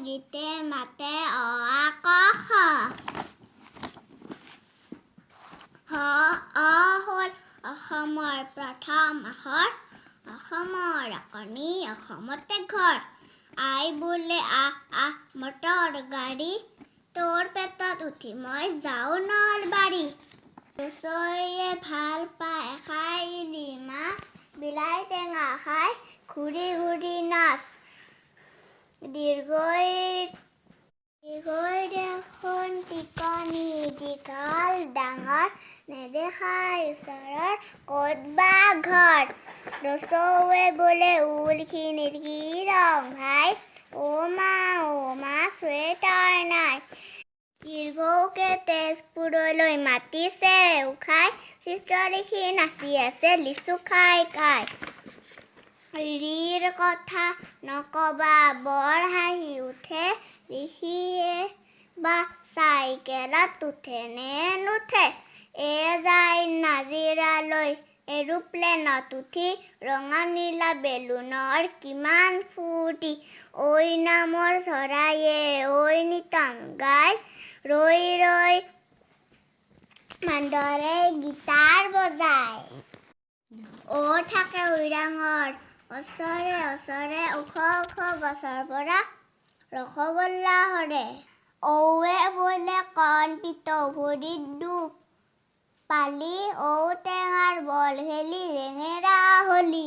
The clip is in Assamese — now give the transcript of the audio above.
গীতে মাতে অ আ ক খ। অ হ'ল অসমৰ প্ৰথম আখৰ। অসমৰ অকণি অসমতে ঘৰ। আই বোলে আহ আহ মটৰ গাড়ী। তোৰ পেটত উঠি মই যাওঁ নলবাৰী। ৰচৈয়ে ভাল পায় খাই ইলি মাছ। বিলাই টেঙা খাই ঘূৰি ঘূৰি নাচ। দীৰ্ঘৈ দেখোন টিকনি দীঘল ডাঙৰ। নেদেখা ঈশ্বৰৰ ক'ত বা ঘৰ। ৰচৌৱে বোলে ঊলখিনিৰ কি ৰং ভাই। অ মা চুৱেটাৰ নাই। দীৰ্ঘৌকে তেজপুৰলৈ মাতিছে উখাই। চিত্ৰ লিখি নাচি আছে লিচু খাই খাই। ৰিৰ কথা নকবা বৰ হাঁহি উঠে। ঋষিয়ে বা চাইকেলত উঠে নে নুঠে। যায় নাজিৰালৈ এৰোপ্লেনত উঠি। ৰঙা নীলা বেলুনৰ কিমান ফূৰ্তি। ঐ নামৰ চৰাইয়ে ঐ নিতম গাই। ৰৈ ৰৈ বান্দৰে গীটাৰ বজায়। থাকে ওৰাঙৰ ওচৰে ওচৰে ওখ ওখ গছৰ পৰা ৰসগোল্লা সৰে। ঔৱে বোলে কণ পিতৌ ভৰিত দুখ পালি। ঔ টেঙাৰ বল খেলি লেঙেৰা হলি।